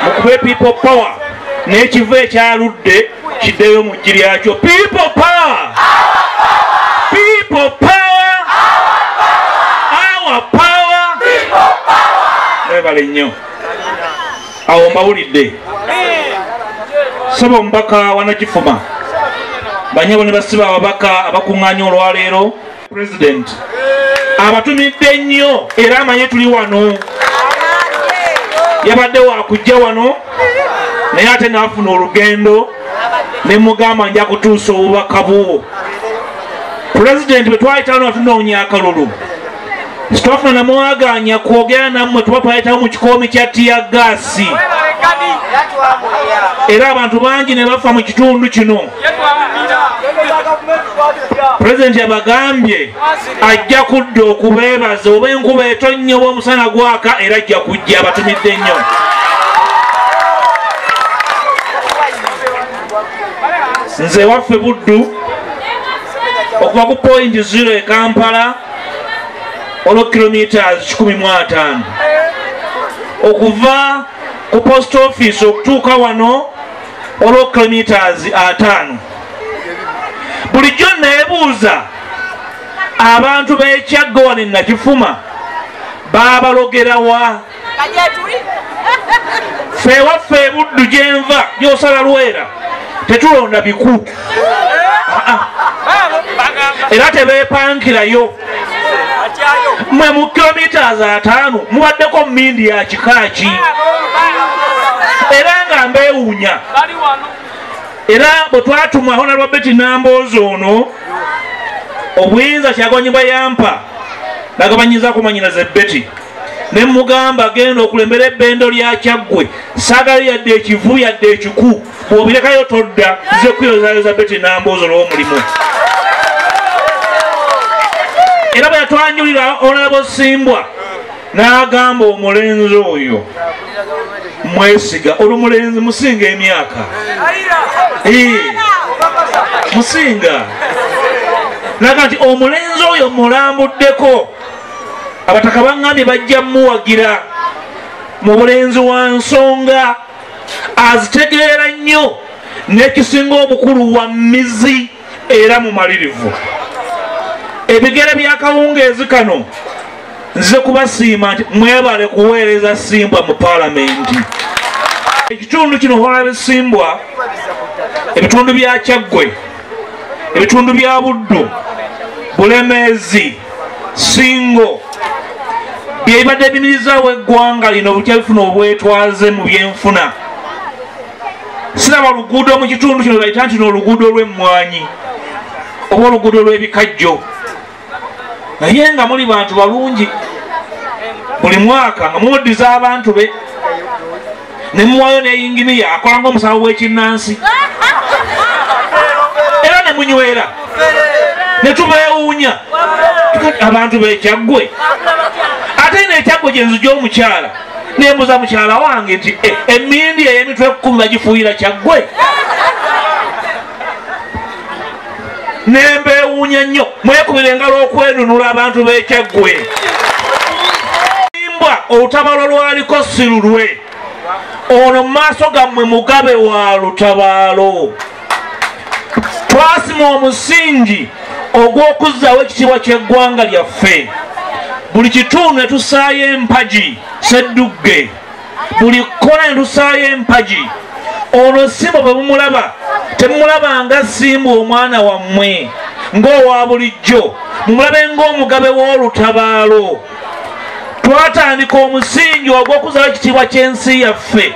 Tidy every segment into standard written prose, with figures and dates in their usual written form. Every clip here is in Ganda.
mukube people power n'ekivu ekyaludde kiddeyo mu ggi lyakyo. People power, people power, our power. Ebale nnyo awo mbawulidde. Saba omubaka Wanakifuma banyabo ne basiba ababaka abakuŋŋaanya olwaleero. President abatumidde nnyo era amanye tuli wano. Yabadde wakujja wano naye ate n'afuna olugendo ne mugamba nja kutuusa obubaka bwo. President bwe twayita wano atunoonya akalulu situwafuna namwaganya kwogera nammwe tuba twayitawo mu kikoomi kya tiyagaasi era abantu bangi ne bafa mu kitundu kino. President yabagambye ajja kudda okubeebaza oba enkuba etonnye oba omusana gwaka era ajja kujja abatumidde nnyo. Nze waffe Buddu okuva ku point 0 e Kampala olwo kilometers 15 okuva ku post office okutuuka wano olwo kilometers 5. Bulijjo neebuuza abantu b'ekyagga wano e Nakifuma baabalogerawa? Ffe waffe Buddu gyenva gy'osala Lwera tetulonda biku era tebeepankirayo. Mwe mu kilometers 5 mubaddeko mmindi ya kika ki era nga mbeewuunya. Era bwe twatuma Honorable Betty Nambooze ono obuyinza Kyagulanyi bwe yampa nagabanyiza kumanyiraza Betty ne mugamba genda okulembera ebbendo lya Kyaggwe saagala yadde ekivu yadde ekiku bw'obirekayo todda nze kuyozayoza Betty Nambooze olw'omulimu. Era bwe yatwanjulira Honorable Simbwa n'agamba omulenzi oyo mwesiga olumulenzi musinga emyaka musinga naga nti omulenzi oyo mulambuddeko abataka baŋŋambye bajja muwagira mu bulenzi wa nsonga azitegeera nnyo n'ekisinga obukulu wa mizi era mumalirivu. Ebigere bya kawungeezi kano nze kubasiima nti mwebale kuweereza Simbwa mu Paalamenti. Ekitundu kino Honorable Simbwa, ebitundu bya Kyaggwe, ebitundu bya Buddu, Bulemeezi, Singo byebadde bimirizaawo eggwanga lino butya bifuna obwetwaze mu byenfuna. Siraba luguudo mu kitundu kino bayita nti n'oluguudo lw'emmwanyi oba oluguudo lw'ebikajjo. Naye nga muli bantu balungi buli mwaka nga muddiza abantu be ne muwayo ne yinginiya akola ng'omusawo w'ekinnansi era ne munywera ne tubeewuunya abantu b'Ekyaggwe. Ate n'Ekyaggwe gye nzija omukyala nembuza mukyala wange nti emindi ey'emitwe 10 bagifuuyira Kyaggwe. Nembeewuunya nnyo mwekubira engalo okwenunula abantu b'Ekyaggwe. Simbwa olutabaalo lwaliko si lulwe ono mu maaso gammwe mugabe wa lutabaalo. Twasima omusingi ogw'okuzzaawo ekitiibwa ky'eggwanga lyaffe. Buli kitundu ne tusaayo empagi Sseddugge, buli kkola ne tusaayo empagi. Ono Simbwa bwe mumulaba temumulaba nga Simbwa omwana wammwe ng'owa bulijjo, mumulabe ng'omugabe w'olutabaalo. Twatandika omusingi ogw'okuzzaawo ekitiibwa ky'ensi yaffe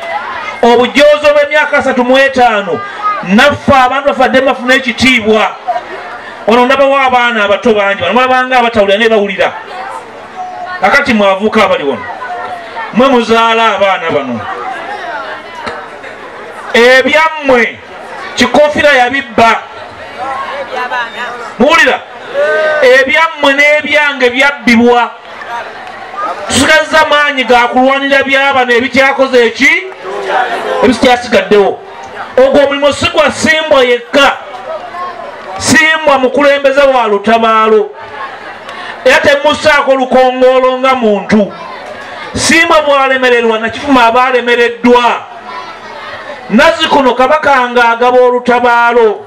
obujoozi bw'emyaka 35 naffe abantu bafadde bafuna ekitiibwa. Ono ndabawo abaana abato bangi banamulabanga abatawulira ne bawulira. Kakati mwavuuka abali wano mwe muzaala abaana bano ebyammwe kikoofira yabibba muwulira ebyammwe n'ebyange byabbibwa. Tusigazza maanyi ga kulwanira by'abano ebikyakoze eki ebikyasigaddewo. Ogwo omulimu si gwa Simbwa yekka. Simbwa mukulembeze wa lutabaalo era temusaako lukongoolo nga muntu. Simbwa bw'alemererwa Nakifuma aba alemereddwa. Nazzikuno kabaka nga agaba olutabaalo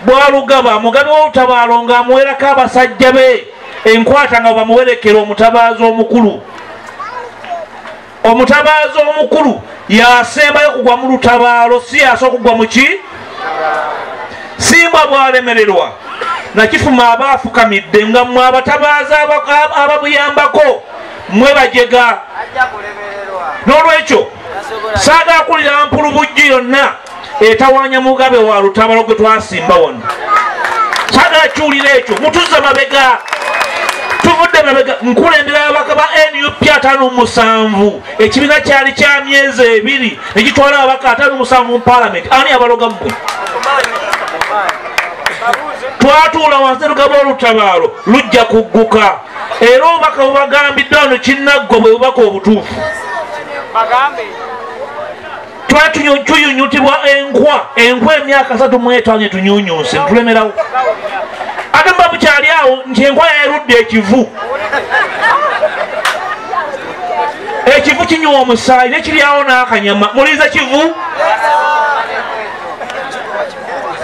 bw'alugaba mugabe w'olutabaalo ng'amuwerako abasajja be enkwata nga bamuwerekera omutabaazi omukulu. Omutabaazi omukulu yasembayo kugwa mu lutabaalo si yasooka kugwa mu ki? Simba bw'alemererwa Nakifuma abafukamidde nga mmwe abatabaazi ababuyambako mmwe bajega. N'olwekyo saagala kulira mpulubujju yonna etawaanya mugabe wa lutabaalo gwe twasimba wano. Saagala kiwulira ekyo mutuzza mabega. Tuvudde mabega nkulembera ababaka ba NUP 57 ekibiina kyali kya myezi 2 ne gitwala ababaka 57 mu Parliament. Ani abaloga mmwe? Twatuula wansi lugaba olutabaalo lujja kugguka era obubaka bubagambiddwa wano kinnaggwa bwe bubaka obutuufu. Tuyunyutibwa enkwa emyaka 35 tunyunyuse ntulemerawo. Ate mba bukyali awo nti enkwa yayerudde ekivu. Ekivu kinywa omusaayi nekiryawo n'akanyama. Muliza kivu?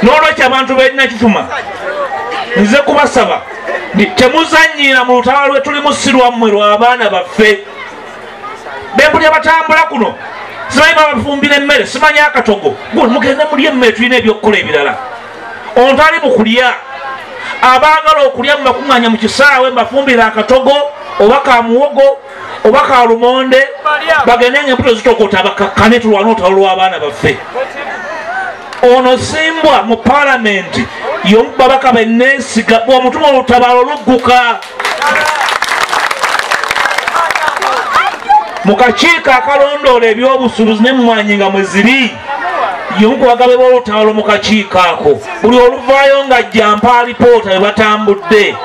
N'olwekyo abantu b'erina Kifuma nze kubasaba temuzannyira mu lutabaalo lwe tulimu si lwammwe lw'abaana baffe. Bempulya batambula kuno simanyi babafumbira emmere simanyi akatogo mugende mulya emmere tulina ebyokukola ebirala. Onto ali mu kulya abaagala okulya mu bakuŋŋaanya mu kisaawe mbafumbira akatogo oba ka muwogo oba ka lumonde bagende ng'embuto zitokota bakakkane tulwana olutabaalo lw'abaana baffe. Ono Simbwa mu Parliament y'omu babaka benneesiga bw'omutuma olutabaalo lugguka. Mu kakiiko akalondoola ebyobusuubuzi ne mumwanyi nga mwe ziri y'omu ku bagabe b'olutabaalo mu kakiiko ako. Buli oluvaayo ng'ajja mpa alipoota bwe batambudde.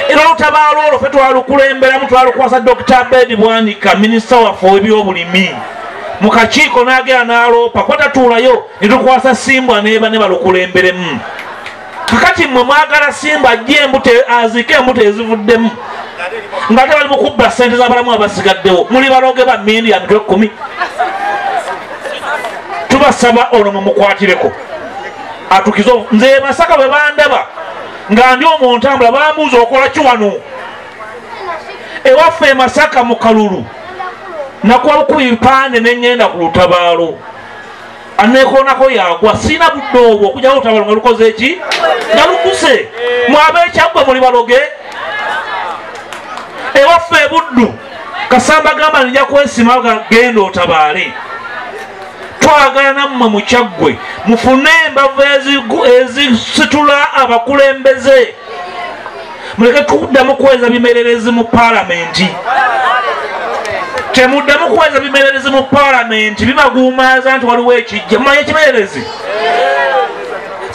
Era olutabaalo olwo ffe twalukulemberamu twalukwasa Dr. Abedi Bwanika minisita waffe w'ebyobulimi. Mu kakiiko n'agera n'aloopa kwatatuulayo ne tukwasa Simbwa neeba ne balukulemberemu. Kakati mmwe mwagala Simbwa ajje aziike embuto ezivuddemu ng'ate bali mu kubba ssente z'abalamu abasigaddewo. Muli baloge ba media mitwe 10. Tubasaba ono mumukwatireko atukize. Nze Masaka bwe bandaba nga ndi omu ntambula bambuuza okola ki wano ewaffe Masaka mu kalulu. Nakuba bukubi bipande neŋŋenda ku lutabaalo aneekoonako yagwa sina budde obwo okujjawo olutabaalo nga lukoze eki nga lukuse. Mwab'ekyaggwe muli baloge. Ewaffe ebuddu Kasamba gamba nija kwesima genda otabaale. Twagala nammwe mu Kyaggwe mufune embavu ezisitula abakulembeze. Muleke tuddamu kuweza bimererezi mu Parliament. Temuddamu kuweza bimererezi mu Parliament bibaguumaaza nti waliwo ekijja. Mumanyi ekimererezi?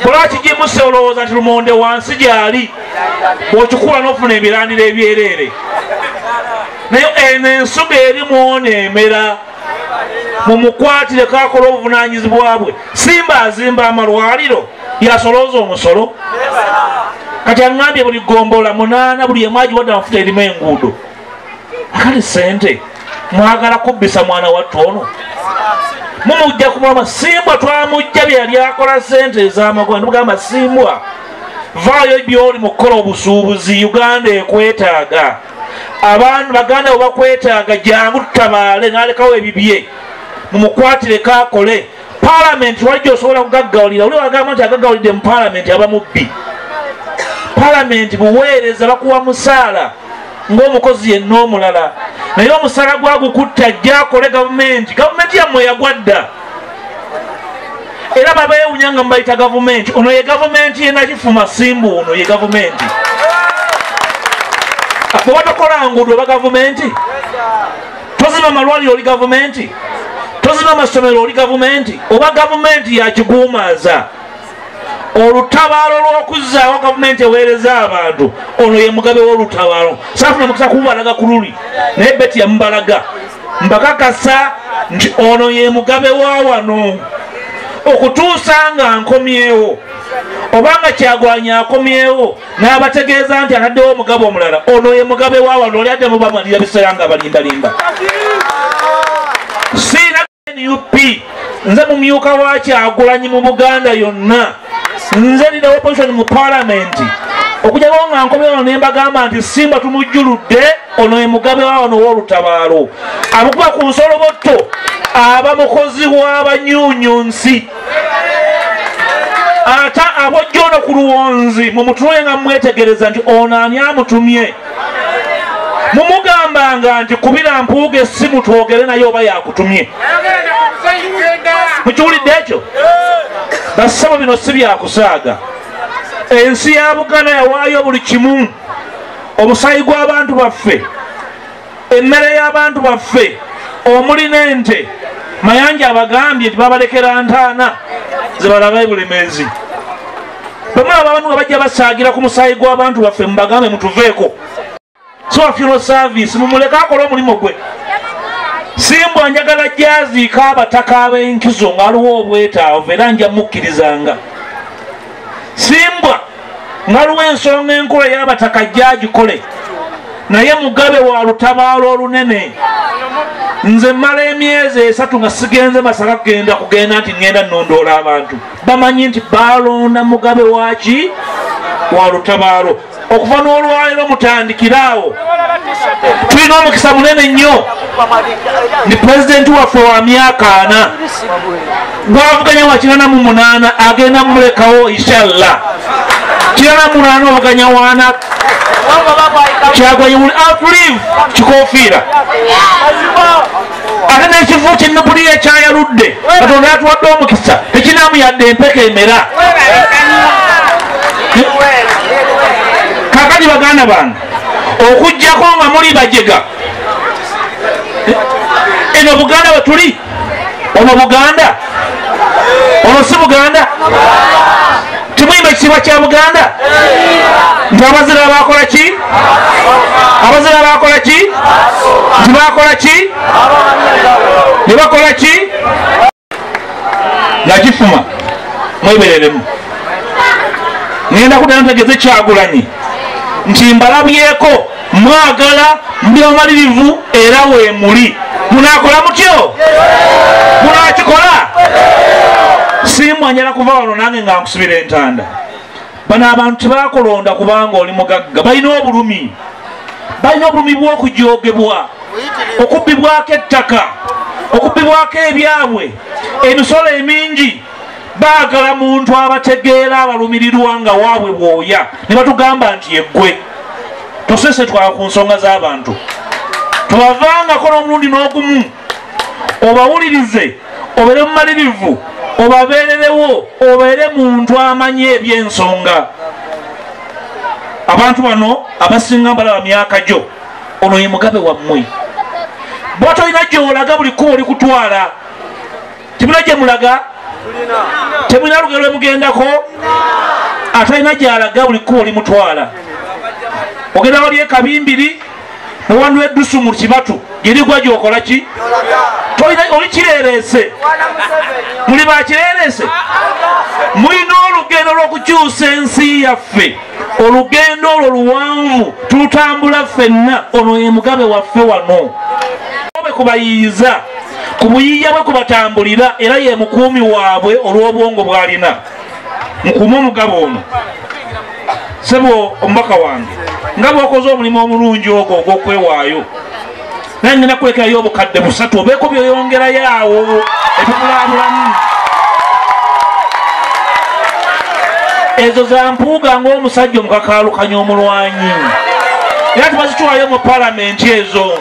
Bw'akigimuse olowooza nti lumonde wansi gyali bw'okikuula n'ofuna ebirandiro ebyereere. Naye eno ensuga erimu oneemera mumukwatire kakola obuvunaanyizibwa bwe. Simba azimba amalwaliro yasolooza omusolo. Kati aŋŋambye buli gombola 8 buli emu agiwadde amafuta erimu enguudo. Akali ssente mwagala kubbisa mwana wattu ono. Mumujja kumwama Simbwa twamujja bye yali akola ssente ez'amagwa. Ndimugamba Simbwa vaayo by'oli mu kukola obusuubuzi. Uganda ekwetaaga. Abantu baganda bwe bakwetaaga jangu tutabaale n'alekawo ebibye mumukwatire kaakole. Parliament wajja osobola kugaggawulira. Oli wagamba nti agaggawulidde mu Parliament aba mubbi. Parliament buweereza bakuwa musaala ng'omukozi yenna omulala. Naye omusaala gwagukutta ajja akole gavumenti. Gavumenti yammwe yagwadda. Era babeewunya nga mubayita gavumenti. Ono ye gavumenti ye Nakifuma Simbwa ono ye gavumenti. Bwe batokola nguudo oba gavumenti? Tozima malwaliro oli gavumenti? Tozima amasomero oli gavumenti? Oba gavumenti yakiguumaaza? Olutabaalo lw'okuzzaawo gavumenti eweereza abantu ono ye mugabe w'olutabaalo. Saafuna mukisa kumubalaga ku luli naye Beti yamubalaga. Mbakakasa nti ono ye mugabe wa wano okutuusa nga nkomyewo. Obanga Kyagulanyi akomyewo n'abategeeza nti ataddewo omugabe omulala ono ye mugabe wa wano. Oli adde mubamalira biseera nga balimbalimba. Siina NUP nze mumyuka wa Kyagulanyi mu Buganda yonna, nze nina opposition mu parliament, okujjako nga nkomyewo ne mbagamba nti Simba tumujjuludde, ono ye mugabe wa wano w'olutabaalo. Amukuba ku nsolobotto aba mukozi w'abanyuunyunsi, ate abojja ono ku luwonzi mumutunuye nga mumwetegereza nti ono ani amutumye. Mumugambanga nti kubira mpuuga essimu twogere naye oba yakutumye. Mukiwulidde ekyo? Bassabo bino si byakusaaga. Ensi ya Buganda yawaayo buli kimu, omusaayi gw'abantu baffe, emmere y'abantu baffe, omuli n'ente. Mayanja abagambye nti babalekera ntaana zibalabaye bulemeezi. Bamulaba abantu nga bajja basaagira ku musaayi gw'abantu baffe mubagambe mutuveeko. So funeral service mumuleka akola omulimu gwe. Simbwa njagala jyaziika abataka ab'enkizo ng'aliwo obwetaavu era nja mukkirizanga. Simbwa ng'aliwo ensonga enkula y'abataka gyagikole, naye mugabe wa lutabaalo olunene. Nze mmala emyezi 3 nga sigenze Masaka kugenda nti ngenda nnondoola abantu. Bamanyi nti baalonda mugabe waki wa lutabaalo. Okuva n'olwaleero mutandikiraawo tulina omukisa munene nnyo. Ni pulezidenti waffe wa myaka 4 gwavuganya wa 48 agenda mumulekawo inshallah. 48 ovuganya wana Kyagulanyi outlive kikofiira. Ate n'ekivu ky'ennukuliya ekyayaludde Katonda yatuwadde omukisa tekinaamu yadde empeka emera. Kakati baganda bange okujjako nga muli bajega eno Buganda we tuli, ono Buganda, ono si Buganda. Timuyimba ekitiibwa kya Buganda nti abazira bakola ki? Abazira bakola ki? Nti bakola ki? Ne bakola ki? Nagifuma mwebereremu. Ngenda kuddayo ntegeze Kyagulanyi nti mbalabyeko mwagala ndi omalirivu era weemuli. Munaakola mutyo? Munaakikola? Simbwa njala kuva wano nange nga nkusibira entanda. Bano abantu tebakulonda kubanga oli mugagga, balina obulumi. Balina obulumi bw'okujoogebwa, okubbibwako ettaka, okubbibwako ebyabwe, emisolo emingi. Baagala muntu abategeera abalumirirwa nga waabwe bwoya ne batugamba nti yeggwe tosese twala ku nsonga z'abantu. Tubavangako n'omulundi n'ogumu obawulirize, obeere mumalirivu, obabeererewo, obeere muntu amanyi eby'ensonga. Abantu bano abasinga mbalaba myaka gyo, ono ye mugabe wammwe. Bw'atolina gy'olaga buli kkubo likutwala. Tibula gye mulaga? Temulina lugero lwe mugendako? Atalina gy'alaga buli kkubo limutwala. Ogenda wali ekabimbiri muwandu eddusu mu kibatu girigwa gy'okola ki? Oli kireereese? Muli bakireereese? Mulina olugendo lw'okukyusa ensi yaffe. Olugendo olwo luwanvu tulutambula ffenna. Ono ye mugabe waffe wano. Obe kubayiiza, ku buyiiya bwe kubatambulira era ye mukuumi waabwe olw'obwongo bw'alina. Mukuume omugabe ono. Sebo omubaka wange nga bw'okoze omulimu omulungi ogwo ogw'okwewaayo, naye ngenda kulekerayo obukadde 3 obeeko by'oyongerayo awo ebimulaamulamu. Ezo za mpuuga ng'omusajja omukakaalukanya omulwanyi. Era tubazitwayo mu palamenti ezo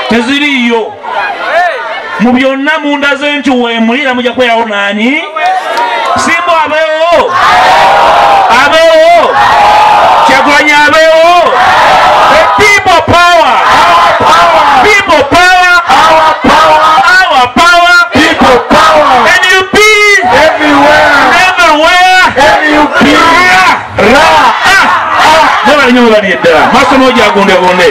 teziriiyo. Mu byonna munda z'enki weemulira mujja kwerawo naani? Simba abeewo, abeewo, Kyagulanyi abeewo. People power, people power, our power, people power. NUP everywhere, NUP ra. Never knew that. Master Moja Gunde Gunde.